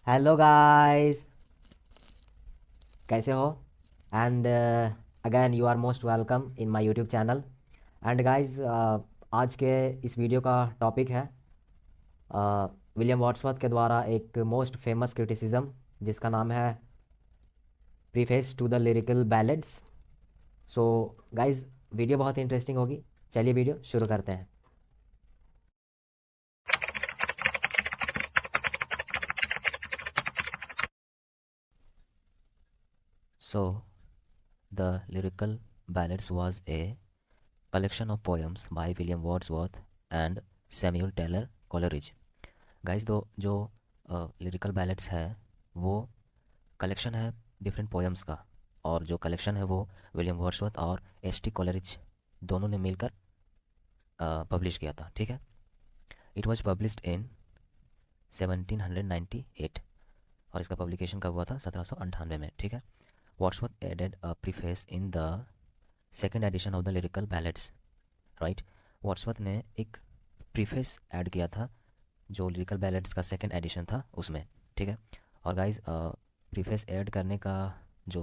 Hello guys, कैसे हो? And again you are most welcome in my YouTube channel. And guys, आज के इस वीडियो का टॉपिक है विलियम वर्ड्सवर्थ के द्वारा एक मोस्ट फेमस क्रिटिसिज्म जिसका नाम है preface to the lyrical ballads. So guys, video बहुत ही इंटरेस्टिंग होगी। चलिए वीडियो शुरू करते हैं। So, the Lyrical Ballads was a collection of poems by William Wordsworth and Samuel Taylor Coleridge। Guys, दो जो लिरिकल बैलेट्स है वो कलेक्शन है डिफरेंट पोएम्स का, और जो कलेक्शन है वो विलियम वर्ड्सवर्थ और एस टी कॉलरिज दोनों ने मिलकर पब्लिश किया था। ठीक है, इट वाज पब्लिश्ड इन 1798 और इसका पब्लिकेशन कब हुआ था? 1798 में। ठीक है, Wordsworth added a preface in the second edition of the lyrical ballads. Right, Wordsworth ने एक प्रीफेस ऐड किया था जो लिरिकल बैलेट्स का सेकंड एडिशन था उसमें। ठीक है, और गाइस, प्रीफेस ऐड करने का जो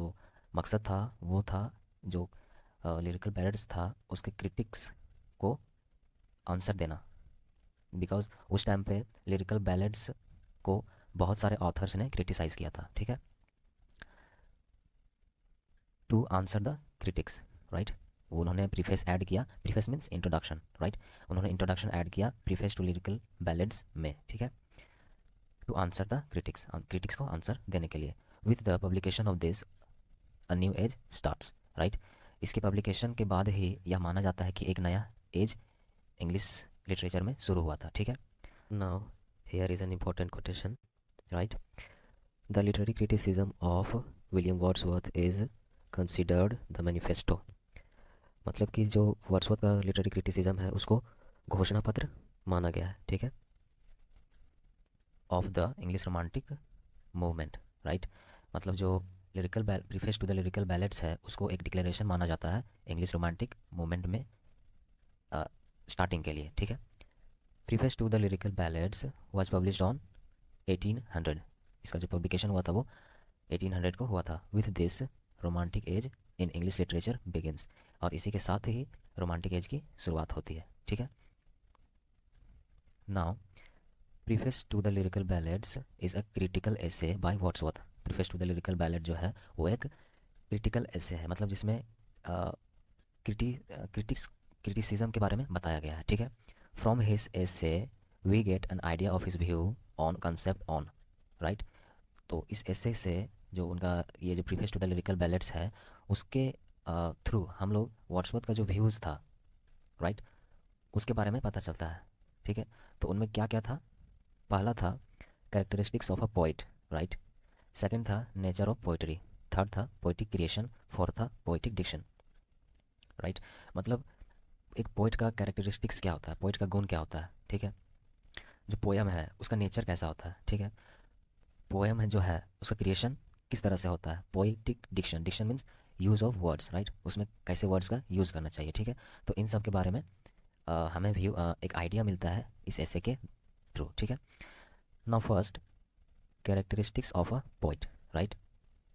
मकसद था वो था जो लिरिकल बैलेट्स था उसके क्रिटिक्स को आंसर देना, बिकॉज उस टाइम पे लिरिकल बैलेट्स को बहुत सारे ऑथर्स ने क्रिटिसाइज़ किया था। ठीक है, to answer the critics. Right, उन्होंने प्रीफेस ऐड किया। Preface means introduction. राइट, उन्होंने इंट्रोडक्शन ऐड किया प्रीफेस टू लिरिकल बैलेड्स में। ठीक है, to answer the critics, critics को आंसर देने के लिए। With the publication of this a new age starts. Right, इसके पब्लिकेशन के बाद ही यह माना जाता है कि एक नया एज इंग्लिश लिटरेचर में शुरू हुआ था। ठीक है, now here is an important quotation. Right, the literary criticism of William Wordsworth is considered the manifesto. मतलब कि जो वर्ड्सवर्थ का लिटरेरी क्रिटिसिज्म है उसको घोषणा पत्र माना गया है। ठीक है, of the English romantic movement. Right, मतलब जो lyrical preface to the lyrical ballads है उसको एक डिक्लेरेशन माना जाता है इंग्लिश रोमांटिक मूवमेंट में स्टार्टिंग के लिए। ठीक है, preface to the lyrical ballads was published on 1800। इसका जो पब्लिकेशन हुआ था वो 1800 को हुआ था। With this romantic age in English literature begins, और इसी के साथ ही रोमांटिक एज की शुरुआत होती है। ठीक है, now preface to the lyrical ballads is a critical essay by Wordsworth. Preface to the lyrical ballad जो है वो एक क्रिटिकल एसे है, मतलब जिसमें क्रिटिक्स क्रिटिसिज्म के बारे में बताया गया है। ठीक है, from his essay we get an idea of his view on concept on. Right, तो इस एसे से जो उनका ये जो preface to the lyrical ballads है उसके थ्रू हम लोग वर्ड्सवर्थ का जो व्यूज़ था, राइट, उसके बारे में पता चलता है। ठीक है, तो उनमें क्या क्या था? पहला था characteristics of a poet. Right, second था नेचर ऑफ पोइट्री, थर्ड था पोइटिक क्रिएशन, फोर्थ था पोइटिक डिक्शन। राइट, मतलब एक पोइट का कैरेक्टरिस्टिक्स क्या होता है, पोइट का गुण क्या होता है। ठीक है, जो पोयम है उसका नेचर कैसा होता है। ठीक है, पोयम है जो है उसका क्रिएशन किस तरह से होता है। Poetic diction, diction means use of words. Right, उसमें कैसे वर्ड्स का यूज़ करना चाहिए। ठीक है, तो इन सब के बारे में हमें व्यू एक आइडिया मिलता है इस ऐसे के थ्रू। ठीक है, now first characteristics of a poet. Right,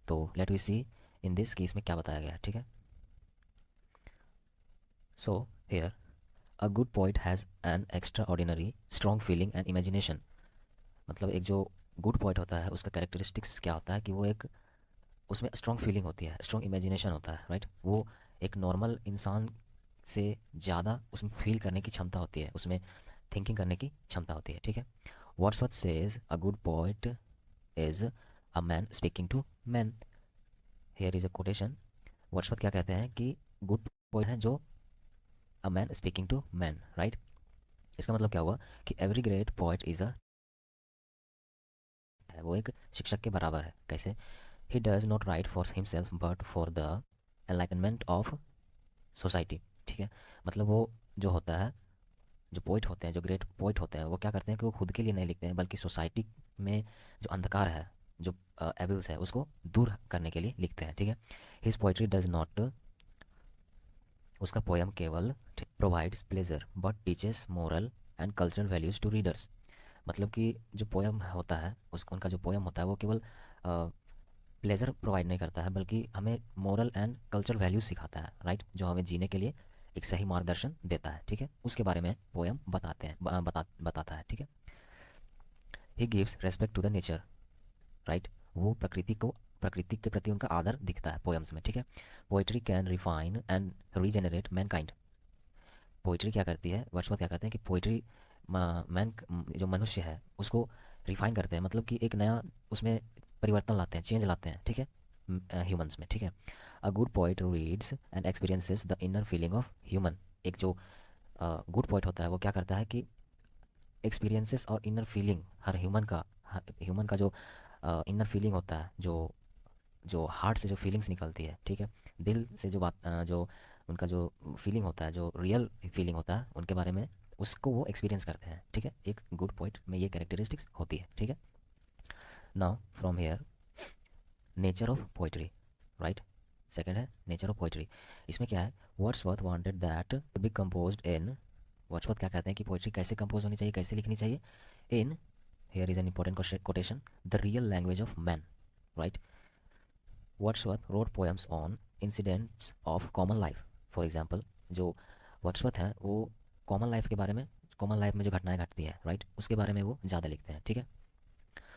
तो let we see in this case में क्या बताया गया है। ठीक है, so here a good poet has an extraordinary strong feeling and imagination. मतलब एक जो गुड पोइट होता है उसका कैरेक्टरिस्टिक्स क्या होता है कि वो एक उसमें स्ट्रॉन्ग फीलिंग होती है, स्ट्रॉन्ग इमेजिनेशन होता है। राइट, वो एक नॉर्मल इंसान से ज़्यादा उसमें फील करने की क्षमता होती है, उसमें थिंकिंग करने की क्षमता होती है। ठीक है, Wordsworth says a good poet is a man speaking to man. Here is a quotation. Wordsworth क्या कहते हैं कि गुड पोइट है जो a man speaking to man. Right, इसका मतलब क्या हुआ कि every great poet is a है, वो एक शिक्षक के बराबर है। कैसे? He does not write for himself but for the enlightenment of society. ठीक है, मतलब वो जो होता है, जो पोइट होते हैं, जो ग्रेट पोइट होते हैं, वो क्या करते हैं कि वो खुद के लिए नहीं लिखते हैं बल्कि सोसाइटी में जो अंधकार है, जो एविल्स है, उसको दूर करने के लिए लिखते हैं। ठीक है, हिज पोइट्री डज नॉट, उसका पोयम केवल provides pleasure but teaches moral and cultural values to readers. मतलब कि जो पोयम होता है उनका जो पोयम होता है वो केवल प्लेजर प्रोवाइड नहीं करता है, बल्कि हमें मोरल एंड कल्चरल वैल्यूज सिखाता है, राइट, जो हमें जीने के लिए एक सही मार्गदर्शन देता है, ठीक है। उसके बारे में पोयम बताते हैं, बताता है, ठीक है। He gives respect to the nature, right, वो प्रकृति के प्रति उनका आदर दिखता है पोयम्स में, ठीक है। Poetry can refine and regenerate Mankind, poetry क्या करती है, वर्ड्सवर्थ क्या कहते हैं कि पोइट्री मैन जो मनुष्य है उसको रिफाइन करते हैं, मतलब कि एक नया उसमें परिवर्तन लाते हैं, चेंज लाते हैं, ठीक है, ह्यूमंस में, ठीक है। अ good poet reads and experiences the inner feeling of human, एक जो गुड पोइट होता है वो क्या करता है कि एक्सपीरियंसेस और इनर फीलिंग हर ह्यूमन का जो इनर फीलिंग होता है, जो जो हार्ट से जो फीलिंग्स निकलती है, ठीक है, दिल से जो जो उनका जो फीलिंग होता है, जो रियल फीलिंग होता है उनके बारे में, उसको वो एक्सपीरियंस करते हैं, ठीक है। एक गुड पोइट में ये कैरेक्टरिस्टिक्स होती है, ठीक है। Now from here nature of poetry, right, second है नेचर ऑफ पोइट्री। इसमें क्या है, Wordsworth wanted that to be composed in, Wordsworth क्या कहते हैं कि पोइट्री कैसे कंपोज होनी चाहिए, कैसे लिखनी चाहिए, in, here is an important quotation, the real language of man, right. Wordsworth wrote poems on incidents of common life, for example जो वर्ड्सवर्थ हैं वो कॉमन लाइफ के बारे में, कॉमन लाइफ में जो घटनाएं घटती हैं, राइट, उसके बारे में वो ज़्यादा लिखते हैं, ठीक है।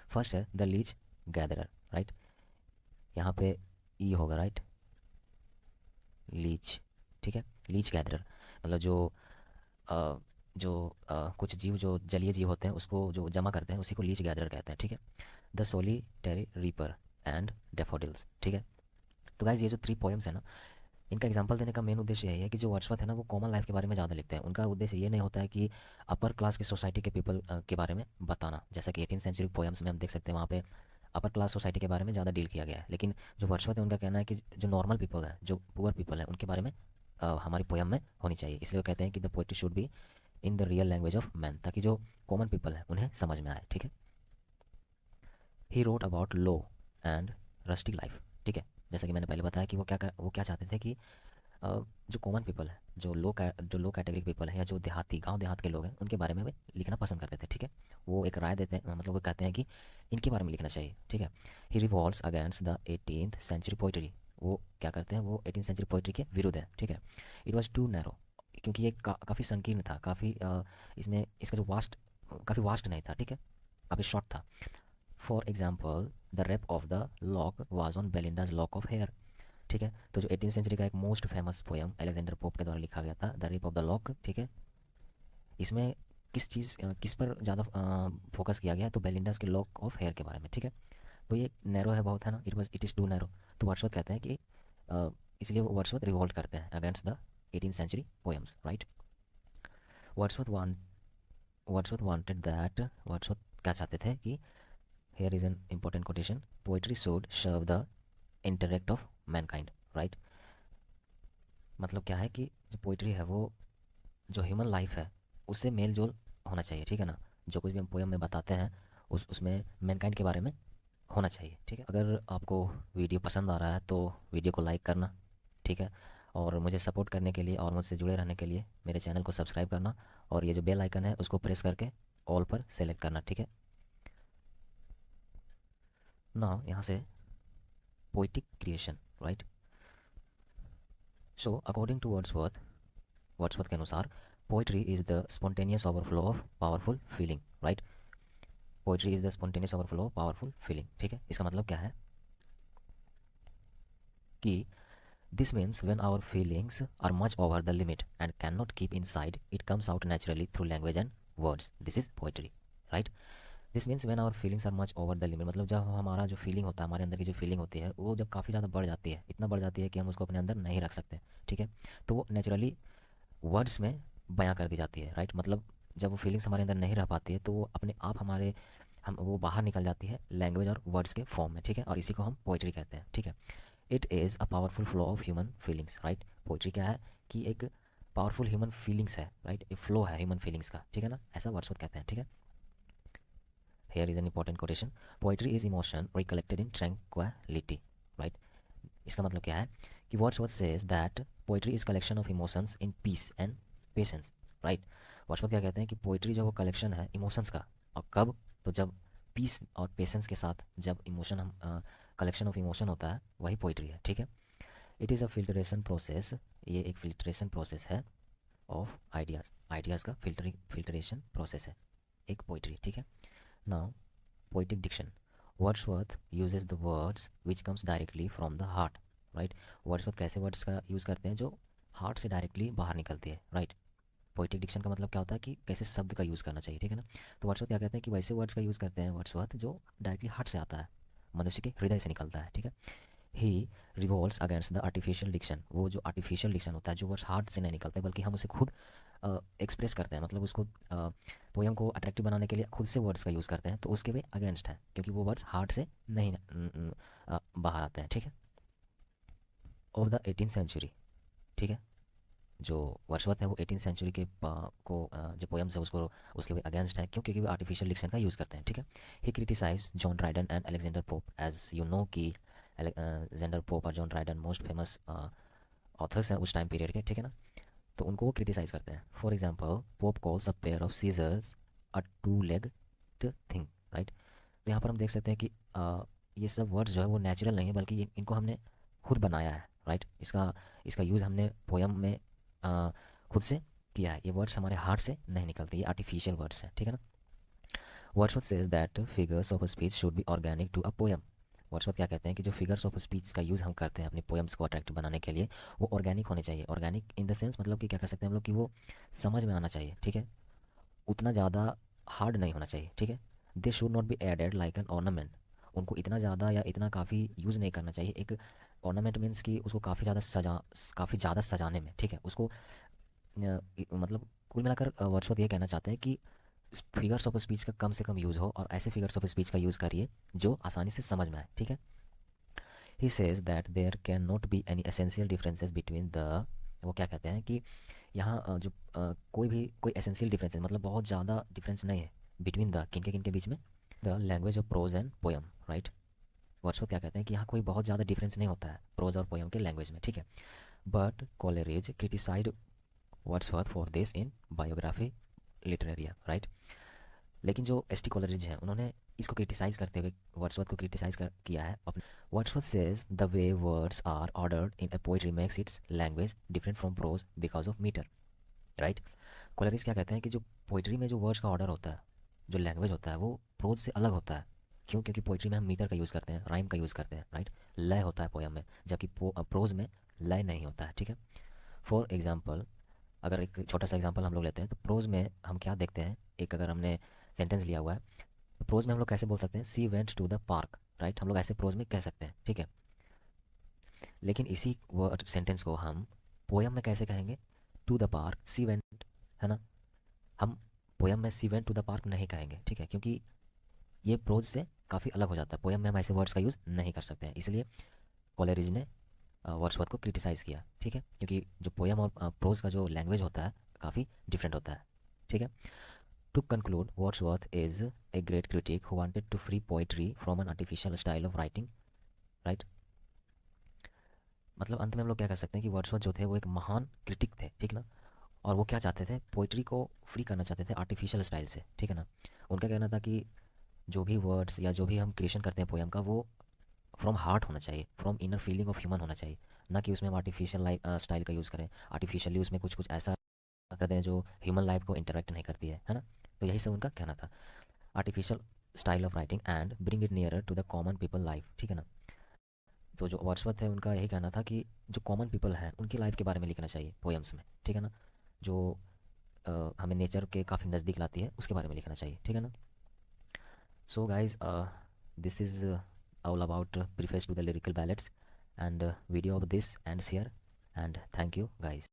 फर्स्ट है द लीच गैदरर, राइट, यहाँ पे ई होगा, राइट, लीच, ठीक है। लीच गैदरर मतलब अ, कुछ जीव जो जलीय जीव होते हैं उसको जो जमा करते हैं उसी को लीच गैदरर कहते हैं, ठीक है। The solitary reaper and daffodils, ठीक है। तो गाइज ये जो 3 पोएम्स है ना, इनका एग्जांपल देने का मेन उद्देश्य यही है कि जो वर्ड्सवर्थ है ना वो कॉमन लाइफ के बारे में ज़्यादा लिखते हैं। उनका उद्देश्य ये नहीं होता है कि अपर क्लास की सोसाइटी के पीपल के बारे में बताना, जैसा कि 18th सेंचुरी पोएम्स में हम देख सकते हैं, वहाँ पे अपर क्लास सोसाइटी के बारे में ज़्यादा डील किया गया है। लेकिन जो वर्ड्सवर्थ है उनका कहना है कि जो नॉर्मल पीपल है, जो पुअर पीपल है, उनके बारे में हमारी पोएम में होनी चाहिए। इसलिए वो कहते हैं कि the poetry should be in the real language of man, ताकि जो कॉमन पीपल है उन्हें समझ में आए, ठीक है। He wrote about low and rustic life, ठीक है। जैसा कि मैंने पहले बताया कि वो क्या चाहते थे कि जो कॉमन पीपल है, जो लो कैटेगरी पीपल है, या जो देहाती गांव देहात के लोग हैं, उनके बारे में वे लिखना पसंद करते थे, ठीक है। वो एक राय देते हैं, मतलब वो कहते हैं कि इनके बारे में लिखना चाहिए, ठीक है। He revolves against the 18th century poetry, वो क्या करते हैं, वो 18th सेंचुरी पोइट्री के विरुद्ध है, ठीक है। इट वॉज टू नैरो, क्योंकि ये काफ़ी संकीर्ण था, काफ़ी इसमें इसका जो काफ़ी वास्ट नहीं था, ठीक है, काफ़ी शॉर्ट था। For example the rape of the lock was on Belinda's lock of hair, ठीक है। तो जो 18th सेंचुरी का एक most famous poem Alexander Pope के द्वारा लिखा गया था, the rape of the lock, ठीक है, इसमें किस पर ज़्यादा फोकस किया गया है, तो बेलिंडास के लॉक ऑफ हेयर के बारे में, ठीक है। तो ये नैरो है बहुत, है ना, इट इज़ टू नैरो। तो वर्ड्सवर्थ कहते हैं कि इसलिए वो वर्ड्सवर्थ रिवोल्ट करते हैं against the 18th century poems, right. Wordsworth want Wordsworth wanted that, Wordsworth क्या चाहते थे कि, here is an important quotation, poetry should serve the interest of mankind, right. मतलब क्या है कि जो पोइट्री है वो जो ह्यूमन लाइफ है उससे मेल जोल होना चाहिए, ठीक है ना। जो कुछ भी हम पोएम में बताते हैं उसमें मैनकाइंड के बारे में होना चाहिए, ठीक है। अगर आपको वीडियो पसंद आ रहा है तो वीडियो को लाइक करना, ठीक है, और मुझे सपोर्ट करने के लिए और मुझसे जुड़े रहने के लिए मेरे चैनल को सब्सक्राइब करना, और ये जो बेल आइकन है उसको प्रेस करके ऑल पर सेलेक्ट करना, ठीक है ना। यहाँ से poetic creation, right. So according to Wordsworth के अनुसार poetry is the spontaneous overflow of powerful feeling, right. Poetry is the spontaneous overflow of powerful feeling, ठीक है। इसका मतलब क्या है कि this means when our feelings are much over the limit and can not keep inside, it comes out naturally through language and words, this is poetry, right. This means when our feelings are much over the limit, मतलब जब हमारा जो feeling होता है, हमारे अंदर की जो फीलिंग होती है वो जब काफ़ी ज़्यादा बढ़ जाती है, इतना बढ़ जाती है कि हम उसको अपने अंदर नहीं रख सकते, ठीक है। तो वो नेचुरली वर्ड्स में बयां कर दी जाती है, राइट। मतलब जब वो फीलिंग्स हमारे अंदर नहीं रह पाती है तो वो अपने आप हम वो बाहर निकल जाती है लैंग्वेज और वर्ड्स के फॉर्म में, ठीक है, और इसी को हम पोइट्री कहते हैं, ठीक है। It is a powerful flow of human feelings, right. Poetry क्या है कि एक पावरफुल ह्यूमन फीलिंग्स है, राइट, एक फ्लो है ह्यूमन फीलिंग्स का, ठीक है ना, ऐसा वर्ड्सवर्थ कहते हैं, ठीक है। Hair is an important quotation, poetry is emotion recollected in tranquillity, right. इसका मतलब क्या है कि Wordsworth says that poetry is collection of emotions in peace and patience, right. Wordsworth क्या कहते हैं कि पोइट्री जो वो कलेक्शन है इमोशंस का, और कब? तो जब पीस और पेशेंस के साथ जब इमोशन हम कलेक्शन ऑफ इमोशन होता है, वही पोइट्री है, ठीक है। It is a filtration process, ये एक फिल्ट्रेशन प्रोसेस है ऑफ आइडियाज़, आइडियाज़ का फिल्ट्रेशन प्रोसेस है एक पोइट्री, ठीक है। Now poetic diction, Wordsworth uses the words which comes directly from the heart, right. Wordsworth कैसे वर्ड्स का यूज़ करते हैं जो हार्ट से डायरेक्टली बाहर निकलती है, राइट। पोइटिक डिक्शन का मतलब क्या होता है कि कैसे शब्द का यूज़ करना चाहिए, ठीक है ना। तो वर्ड्सवर्थ क्या कहते हैं कि वैसे वर्ड्स का यूज़ करते हैं वर्ड्सवर्थ जो डायरेक्टली हार्ट से आता है, मनुष्य के हृदय से निकलता है, ठीक है। He revolves against the artificial diction, वो जो आर्टिफिशियल डिक्शन होता है जो वर्ड्स हार्ट से नहीं निकलते बल्कि हम उसे खुद एक्सप्रेस करते हैं, मतलब उसको पोयम को अट्रैक्टिव बनाने के लिए खुद से वर्ड्स का यूज़ करते हैं, तो उसके वे अगेंस्ट है क्योंकि वो वर्ड्स हार्ट से नहीं बाहर आते हैं, ठीक है। ऑफ द 18th सेंचुरी, ठीक है, जो वर्ड्सवर्थ है वो 18th सेंचुरी के जो पोएम्स है उसको उसके भी अगेंस्ट है, क्यों? क्योंकि वो आर्टिफिशियल डिक्शन का यूज़ करते हैं, ठीक है। He criticise John Dryden and Alexander Pope, as you know कि अलेक्जेंडर पोप और John Dryden most famous authors हैं उस टाइम पीरियड के, ठीक है ना। तो उनको वो क्रिटिसाइज करते हैं। For example Pope calls a pair of scissors a two legged thing, right. तो यहाँ पर हम देख सकते हैं कि ये सब वर्ड्स जो है वो नेचुरल नहीं है बल्कि इनको हमने खुद बनाया है, राइट। इसका इसका यूज़ हमने पोयम में अ, खुद से किया है। ये वर्ड्स हमारे हार्ट से नहीं निकलते, ये आर्टिफिशियल वर्ड्स हैं, ठीक है ना। Wordsworth says that figures of speech should be organic to a poem. Wordsworth क्या कहते हैं कि जो फिगर्स ऑफ स्पीच का यूज़ हम करते हैं अपनी पोएम्स को अट्रैक्टिव बनाने के लिए वो ऑर्गेनिक होने चाहिए। ऑर्गेनिक इन द सेंस मतलब कि क्या कह सकते हैं हम लोग कि वो समझ में आना चाहिए, ठीक है, उतना ज़्यादा हार्ड नहीं होना चाहिए, ठीक है। They should not be added like an ornament, उनको इतना ज़्यादा या इतना काफ़ी यूज़ नहीं करना चाहिए। एक ऑर्नामेंट मीन्स कि उसको काफ़ी ज़्यादा सजाने में, ठीक है, उसको मतलब कुल मिलाकर वर्ड्सवर्थ ये कहना चाहते हैं कि फिगर्स ऑफ स्पीच का कम से कम यूज़ हो और ऐसे फिगर्स ऑफ स्पीच का यूज़ करिए जो आसानी से समझ में आए, ठीक है। He says that there can not be any essential differences between the, वो क्या कहते हैं कि यहाँ कोई एसेंशियल डिफरेंसेस मतलब बहुत ज़्यादा डिफरेंस नहीं है बिटवीन द किन के बीच में, the language of pros and poem, right. Wordsworth क्या कहते हैं कि यहाँ कोई बहुत ज़्यादा डिफरेंस नहीं होता है प्रोज और पोयम के लैंग्वेज में, ठीक है। But Coleridge criticised Wordsworth for this in Biographia Literaria, right. लेकिन जो एस टी कॉलरिज हैं उन्होंने इसको क्रिटिसाइज करते हुए वर्ड्सवर्थ को किया है अपने। Wordsworth says the way words are ordered in a poetry makes its language different from prose because of metre, right. Coleridge क्या कहते हैं कि जो पोइट्री में जो वर्ड्स का ऑर्डर होता है, जो लैंग्वेज होता है वो प्रोज से अलग होता है, क्यों? क्योंकि पोइट्री में हम मीटर का यूज़ करते हैं, राइम का यूज़ करते हैं, राइट। लय होता है पोयम में, जबकि प्रोज में लय नहीं होता है, ठीक है। फॉर एग्जाम्पल, अगर एक छोटा सा एग्जांपल हम लोग लेते हैं तो प्रोज में हम क्या देखते हैं, एक अगर हमने सेंटेंस लिया हुआ है तो प्रोज में हम लोग कैसे बोल सकते हैं, she went to the park, right. हम लोग ऐसे प्रोज में कह सकते हैं, ठीक है। लेकिन इसी वर्ड सेंटेंस को हम पोयम में कैसे कहेंगे, to the park she went, है ना। हम पोयम में she went to the park नहीं कहेंगे, ठीक है, क्योंकि ये प्रोज से काफ़ी अलग हो जाता है। पोयम में हम ऐसे वर्ड्स का यूज़ नहीं कर सकते हैं, इसलिए कॉलेरिज ने वर्ड्सवर्थ को क्रिटिसाइज़ किया, ठीक है, क्योंकि जो पोयम और प्रोज का जो लैंग्वेज होता है काफ़ी डिफरेंट होता है, ठीक है। To conclude, Wordsworth is a great critic who wanted to free poetry from an artificial style of writing, right? मतलब अंत में हम लोग क्या कह सकते हैं कि वर्ड्सवर्थ जो थे वो एक महान क्रिटिक थे, ठीक ना। और वो क्या चाहते थे, पोइट्री को फ्री करना चाहते थे आर्टिफिशियल स्टाइल से, ठीक है ना। उनका कहना था कि जो भी वर्ड्स या जो भी हम क्रिएशन करते हैं पोएम का वो फ्रॉम हार्ट होना चाहिए, from inner feeling of human होना चाहिए, ना कि उसमें हम आर्टिफिशियल लाइफ स्टाइल का यूज़ करें, आर्टिफिशियली उसमें कुछ कुछ ऐसा कर दें जो ह्यूमन लाइफ को इंटरेक्ट नहीं करती है ना। तो यही सब उनका कहना था, artificial style of writing and bring it nearer to the common people life, ठीक है ना। तो जो वर्ड्सवर्थ है उनका यही कहना था कि जो कॉमन पीपल हैं उनकी लाइफ के बारे में लिखना चाहिए पोएम्स में, ठीक है ना। जो हमें नेचर के काफ़ी नज़दीक लाती है उसके बारे में लिखना चाहिए, ठीक है ना। So guys, this is all about preface to the lyrical ballads, and video of this ends here, and thank you guys.